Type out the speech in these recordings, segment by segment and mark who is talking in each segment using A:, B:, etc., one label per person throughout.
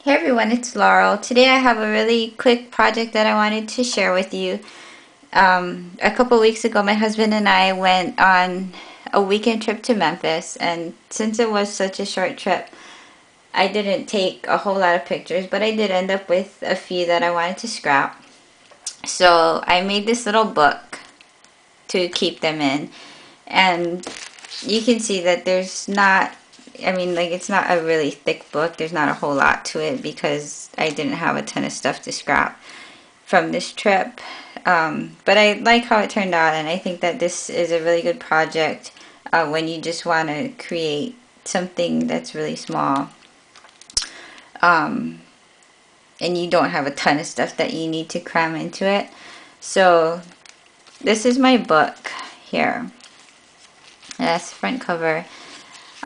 A: Hey everyone, it's Laurel. Today I have a really quick project that I wanted to share with you. A couple weeks ago, my husband and I went on a weekend trip to Memphis, and since it was such a short trip, I didn't take a whole lot of pictures, but I did end up with a few that I wanted to scrap. So I made this little book to keep them in, and you can see that there's not, it's not a really thick book. There's not a whole lot to it because I didn't have a ton of stuff to scrap from this trip. But I like how it turned out, and I think that this is a really good project when you just want to create something that's really small. And you don't have a ton of stuff that you need to cram into it. So this is my book here. That's the front cover.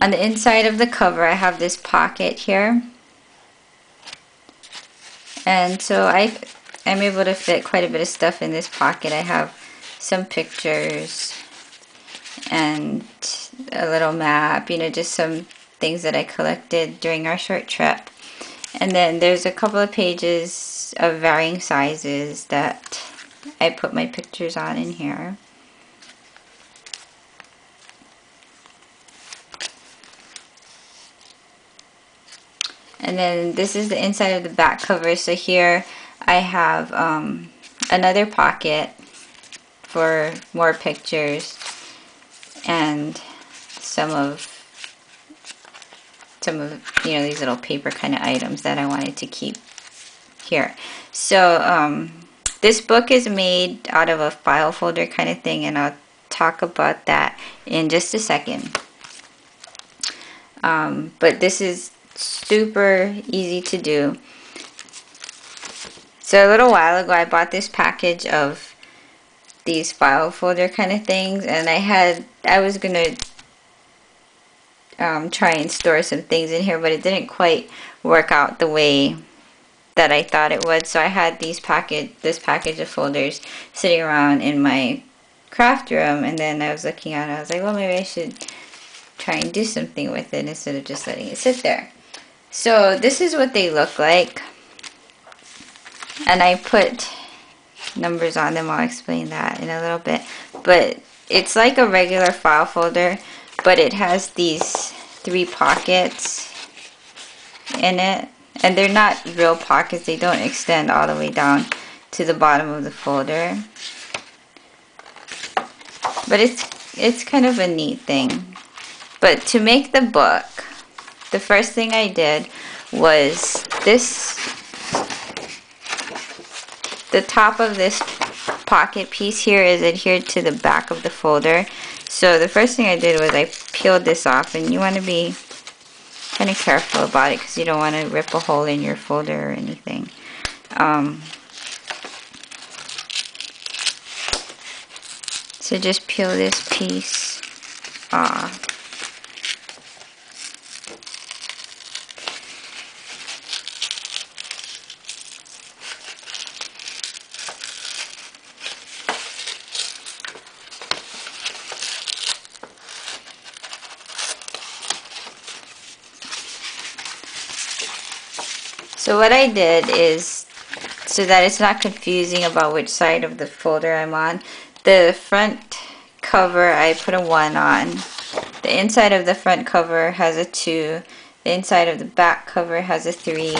A: On the inside of the cover, I have this pocket here. And so I'm able to fit quite a bit of stuff in this pocket. I have some pictures and a little map, just some things that I collected during our short trip. And then there's a couple of pages of varying sizes that I put my pictures on in here. And then this is the inside of the back cover. So here I have another pocket for more pictures and some of these little paper kind of items that I wanted to keep here. So this book is made out of a file folder kind of thing, and I'll talk about that in just a second. But this is super easy to do. So a little while ago I bought this package of these file folder kind of things, and I was gonna try and store some things in here, but it didn't quite work out the way that I thought it would. So I had this package of folders sitting around in my craft room, and then I was looking at it, I was like, well, maybe I should try and do something with it instead of just letting it sit there. So this is what they look like, and I put numbers on them. I'll explain that in a little bit, but it's like a regular file folder, but it has these 3 pockets in it, and they're not real pockets. They don't extend all the way down to the bottom of the folder, but it's kind of a neat thing. But to make the book, the first thing I did was the top of this pocket piece here is adhered to the back of the folder. So the first thing I did was I peeled this off, and you want to be kind of careful about it because you don't want to rip a hole in your folder or anything. So just peel this piece off. So what I did is, so that it's not confusing about which side of the folder I'm on, the front cover I put a 1 on. The inside of the front cover has a 2. The inside of the back cover has a 3.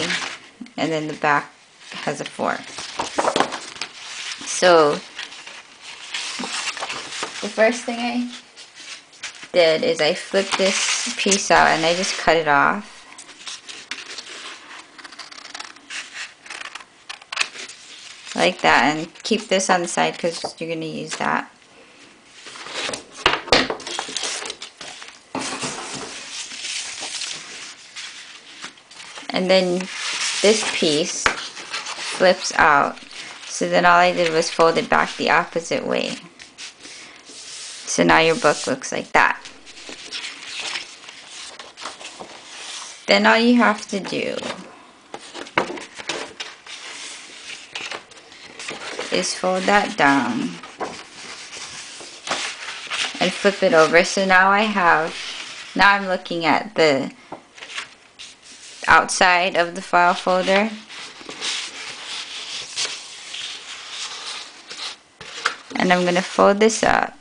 A: And then the back has a 4. So the first thing I did is I flipped this piece out and I just cut it off. Like that, and keep this on the side because you're going to use that. And then this piece flips out. So then all I did was fold it back the opposite way. So now your book looks like that. Then all you have to do is fold that down and flip it over. So now I'm looking at the outside of the file folder. And I'm going to fold this up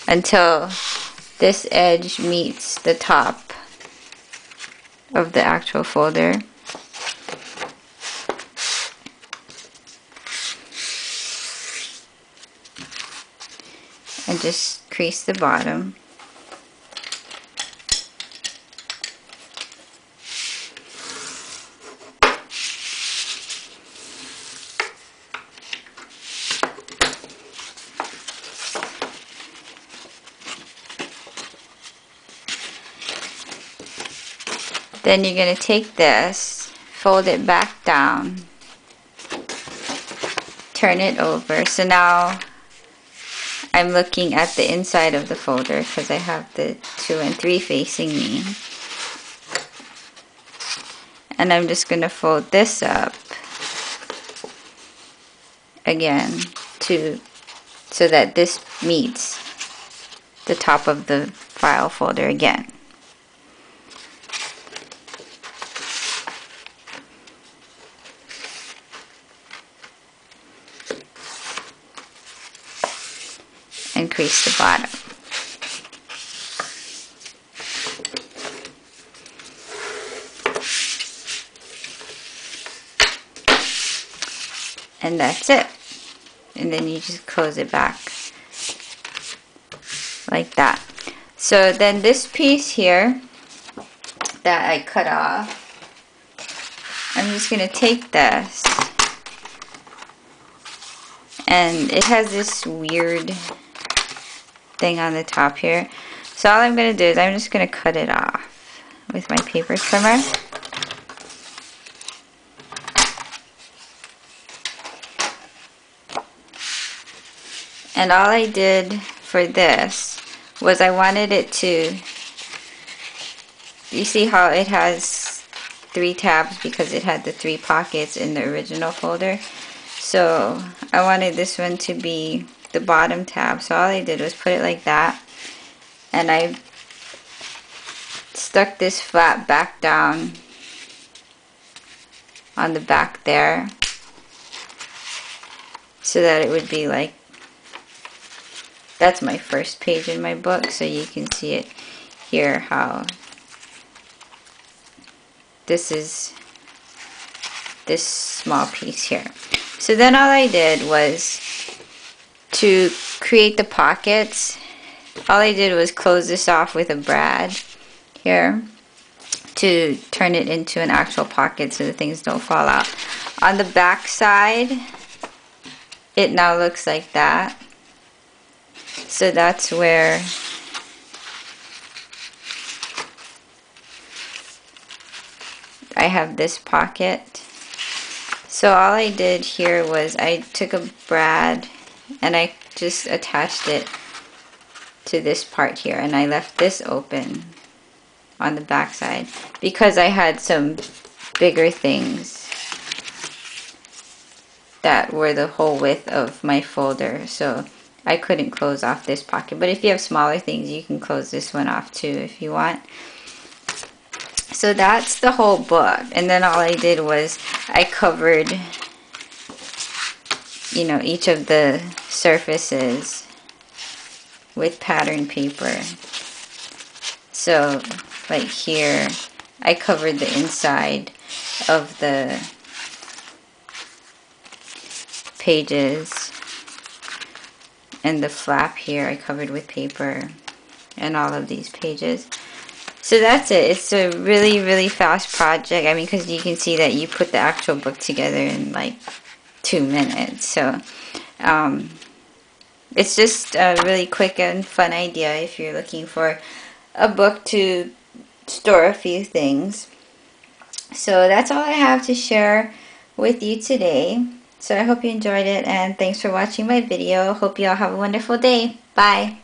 A: until this edge meets the top of the actual folder. And just crease the bottom. Then you're going to take this, fold it back down, turn it over. So now I'm looking at the inside of the folder because I have the 2 and 3 facing me. And I'm just going to fold this up again so that this meets the top of the file folder again. And crease the bottom. And that's it. And then you just close it back like that. So then this piece here that I cut off, I'm just going to take this, and it has this weird thing on the top here. So all I'm going to do is I'm just going to cut it off with my paper trimmer. And all I did for this was I wanted it to, you see how it has 3 tabs because it had the 3 pockets in the original folder. So I wanted this one to be the bottom tab, so all I did was put it like that, and I stuck this flap back down on the back there so that it would be like, that's my first page in my book, so you can see it here how this is this small piece here. So then all I did was, to create the pockets, all I did was close this off with a brad here to turn it into an actual pocket so the things don't fall out. On the back side, it now looks like that. So that's where I have this pocket. So all I did here was I took a brad and I just attached it to this part here, and I left this open on the back side because I had some bigger things that were the whole width of my folder, so I couldn't close off this pocket. But if you have smaller things, you can close this one off too if you want. So that's the whole book, and then all I did was I covered, you know, each of the surfaces with pattern paper. So like here, I covered the inside of the pages, and the flap here I covered with paper, and all of these pages. So that's it. It's a really, really fast project. I mean, because you can see that you put the actual book together in like 2 minutes. So it's just a really quick and fun idea if you're looking for a book to store a few things. So that's all I have to share with you today. So I hope you enjoyed it, and thanks for watching my video. Hope you all have a wonderful day. Bye.